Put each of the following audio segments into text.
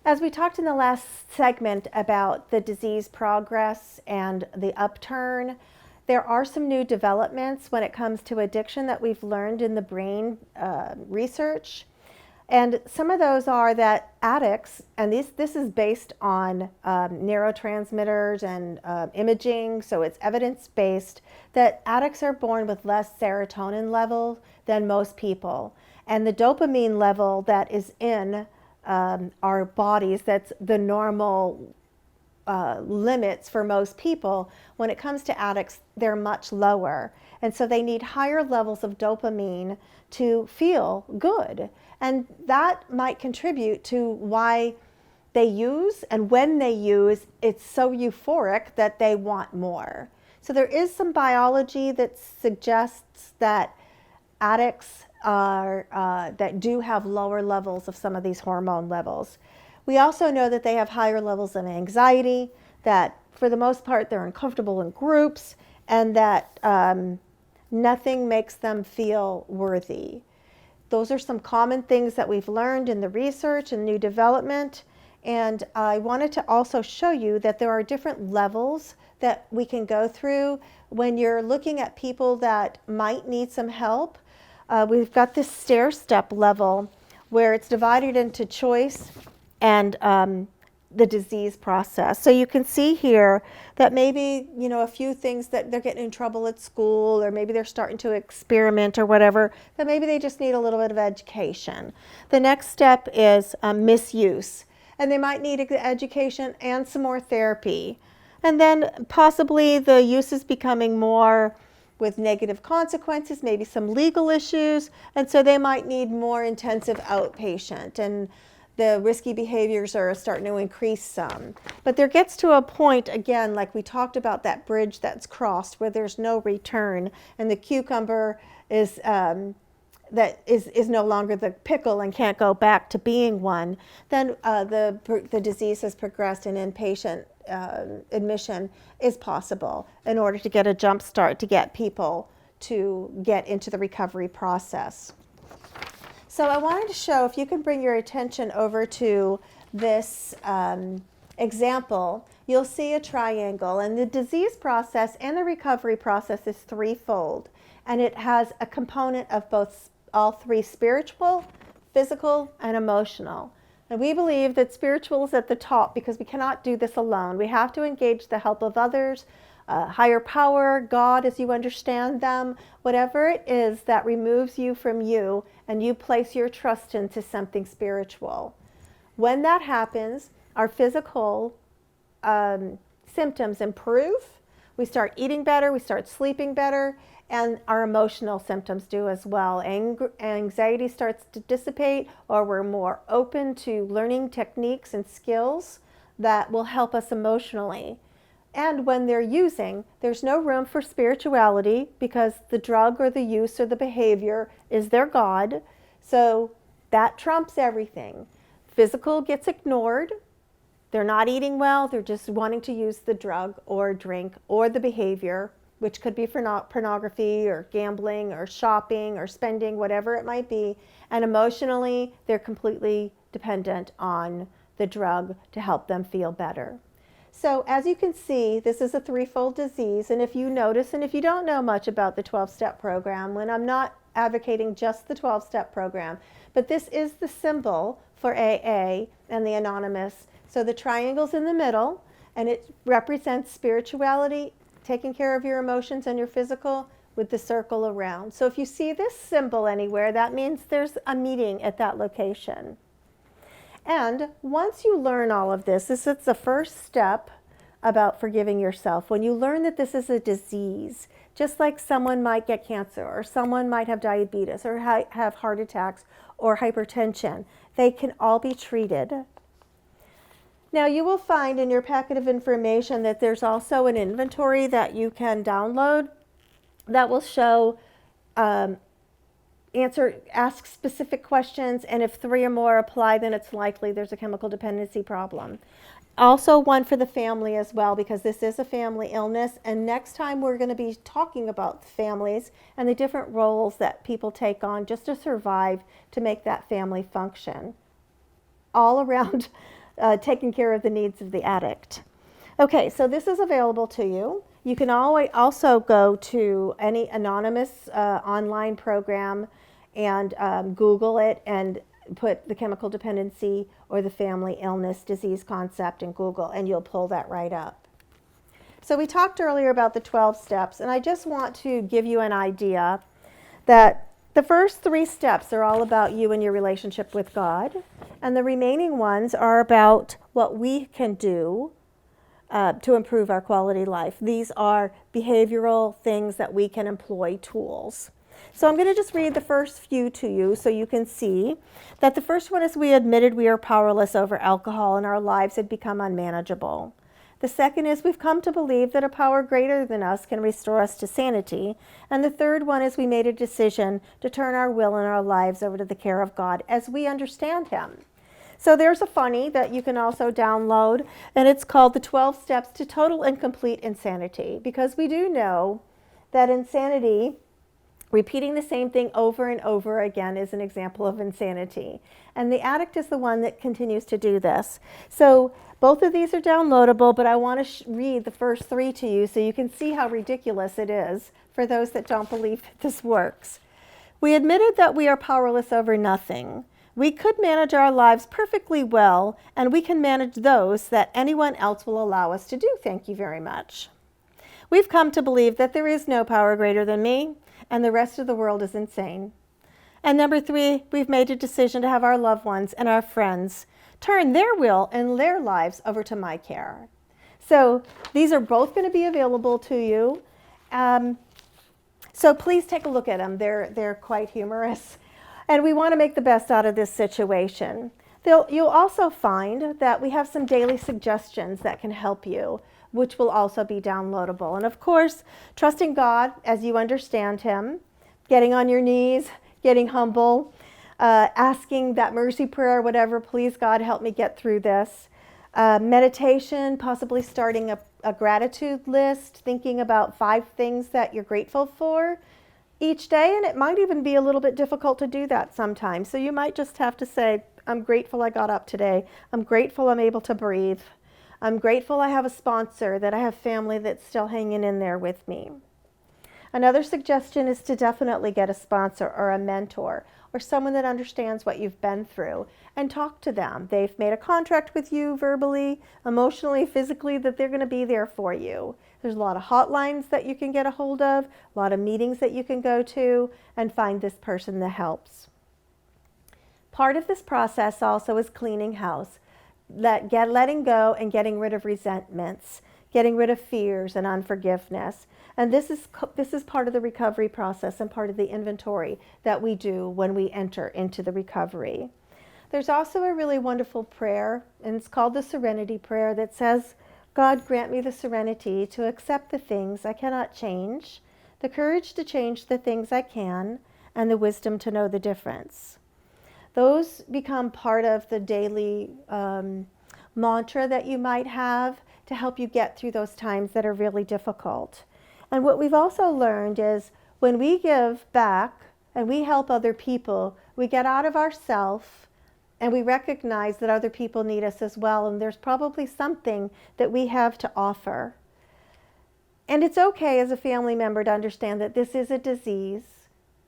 As we talked in the last segment about the disease progress and the upturn, there are some new developments when it comes to addiction that we've learned in the brain research. And some of those are that addicts, and this is based on neurotransmitters and imaging, so it's evidence-based, that addicts are born with less serotonin level than most people. And the dopamine level that is in our bodies, that's the normal limits for most people, when it comes to addicts, they're much lower. And so they need higher levels of dopamine to feel good. And that might contribute to why they use, and when they use, it's so euphoric that they want more. So there is some biology that suggests that addicts that do have lower levels of some of these hormone levels. We also know that they have higher levels of anxiety, that for the most part they're uncomfortable in groups, and that nothing makes them feel worthy. Those are some common things that we've learned in the research and new development. And I wanted to also show you that there are different levels that we can go through when you're looking at people that might need some help. We've got this stair-step level where it's divided into choice and the disease process. So you can see here that maybe, a few things that they're getting in trouble at school, or maybe they're starting to experiment or whatever, that maybe they just need a little bit of education. The next step is misuse, and they might need education and some more therapy. And then possibly the use is becoming more with negative consequences, maybe some legal issues, and so they might need more intensive outpatient, and the risky behaviors are starting to increase some. But there gets to a point, again, like we talked about, that bridge that's crossed where there's no return, and the cucumber is is no longer the pickle and can't go back to being one. Then the disease has progressed, and inpatient admission is possible in order to get a jump start to get people to get into the recovery process. So I wanted to show, if you can bring your attention over to this example, you'll see a triangle, and the disease process and the recovery process is threefold, and it has a component of all three: spiritual, physical, and emotional. And we believe that spiritual is at the top because we cannot do this alone. We have to engage the help of others, higher power, God as you understand them, whatever it is that removes you from you and you place your trust into something spiritual. When that happens, our physical symptoms improve. We start eating better, we start sleeping better, and our emotional symptoms do as well. Anxiety starts to dissipate, or we're more open to learning techniques and skills that will help us emotionally. And when they're using, there's no room for spirituality because the drug or the use or the behavior is their God. So that trumps everything. Physical gets ignored. They're not eating well. They're just wanting to use the drug or drink or the behavior, which could be for pornography or gambling or shopping or spending, whatever it might be. And emotionally, they're completely dependent on the drug to help them feel better. So as you can see, this is a threefold disease. And if you notice, and if you don't know much about the 12-step program, when I'm not advocating just the 12-step program, but this is the symbol for AA and the Anonymous. So the triangle's in the middle, and it represents spirituality, taking care of your emotions and your physical, with the circle around. So if you see this symbol anywhere, that means there's a meeting at that location. And once you learn all of this is the first step about forgiving yourself. When you learn that this is a disease, just like someone might get cancer, or someone might have diabetes, or have heart attacks, or hypertension, they can all be treated. Now you will find in your packet of information that there's also an inventory that you can download that will show ask specific questions, and if 3 or more apply, then it's likely there's a chemical dependency problem. Also one for the family as well, because this is a family illness, and next time we're going to be talking about families and the different roles that people take on just to survive, to make that family function, all around taking care of the needs of the addict. Okay, so this is available to you. You can always also go to any anonymous online program and Google it and put the chemical dependency or the family illness disease concept in Google, and you'll pull that right up. So we talked earlier about the 12 steps, and I just want to give you an idea that the first 3 steps are all about you and your relationship with God, and the remaining ones are about what we can do to improve our quality life. These are behavioral things that we can employ, tools. So I'm going to just read the first few to you so you can see that the first one is we admitted we are powerless over alcohol and our lives had become unmanageable. The second is we've come to believe that a power greater than us can restore us to sanity. And the third one is we made a decision to turn our will and our lives over to the care of God as we understand Him. So there's a funny that you can also download, and it's called the 12 Steps to Total and Complete Insanity, because we do know that insanity, repeating the same thing over and over again, is an example of insanity. And the addict is the one that continues to do this. So both of these are downloadable, but I want to read the first 3 to you so you can see how ridiculous it is for those that don't believe that this works. We admitted that we are powerless over nothing. We could manage our lives perfectly well, and we can manage those that anyone else will allow us to do. Thank you very much. We've come to believe that there is no power greater than me, and the rest of the world is insane. And number 3, we've made a decision to have our loved ones and our friends turn their will and their lives over to my care. So these are both going to be available to you. So please take a look at them. They're quite humorous. And we want to make the best out of this situation. You'll also find that we have some daily suggestions that can help you, which will also be downloadable. And of course, trusting God as you understand Him, getting on your knees, getting humble, asking that mercy prayer, whatever, please God, help me get through this. Meditation, possibly starting a gratitude list, thinking about 5 things that you're grateful for each day, and it might even be a little bit difficult to do that sometimes. So you might just have to say, I'm grateful I got up today. I'm grateful I'm able to breathe. I'm grateful I have a sponsor, that I have family that's still hanging in there with me. Another suggestion is to definitely get a sponsor or a mentor or someone that understands what you've been through and talk to them. They've made a contract with you verbally, emotionally, physically, that they're going to be there for you. There's a lot of hotlines that you can get a hold of, a lot of meetings that you can go to, and find this person that helps. Part of this process also is cleaning house, letting go and getting rid of resentments, getting rid of fears and unforgiveness. And this is part of the recovery process and part of the inventory that we do when we enter into the recovery. There's also a really wonderful prayer, and it's called the Serenity Prayer, that says, God, grant me the serenity to accept the things I cannot change, the courage to change the things I can, and the wisdom to know the difference. Those become part of the daily mantra that you might have to help you get through those times that are really difficult. And what we've also learned is when we give back and we help other people, we get out of ourselves and we recognize that other people need us as well, and there's probably something that we have to offer. And it's okay as a family member to understand that this is a disease,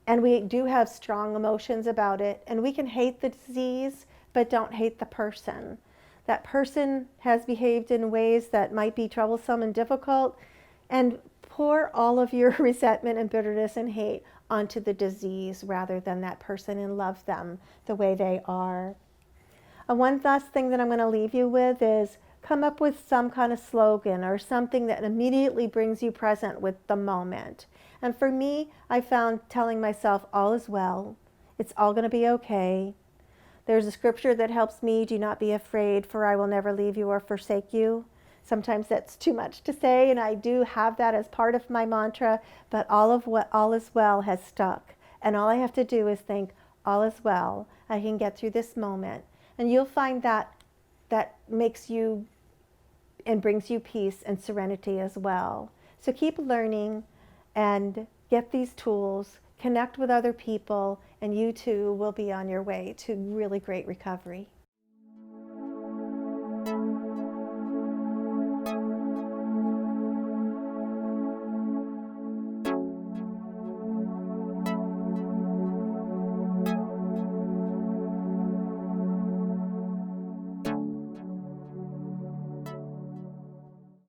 and we do have strong emotions about it, and we can hate the disease, but don't hate the person. That person has behaved in ways that might be troublesome and difficult, and pour all of your resentment and bitterness and hate onto the disease rather than that person, and love them the way they are. One last thing that I'm going to leave you with is come up with some kind of slogan or something that immediately brings you present with the moment. And for me, I found telling myself, all is well. It's all going to be okay. There's a scripture that helps me, do not be afraid, for I will never leave you or forsake you. Sometimes that's too much to say, and I do have that as part of my mantra, but all is well has stuck. And all I have to do is think, all is well. I can get through this moment. And you'll find that that makes you and brings you peace and serenity as well. So keep learning and get these tools, connect with other people, and you too will be on your way to really great recovery.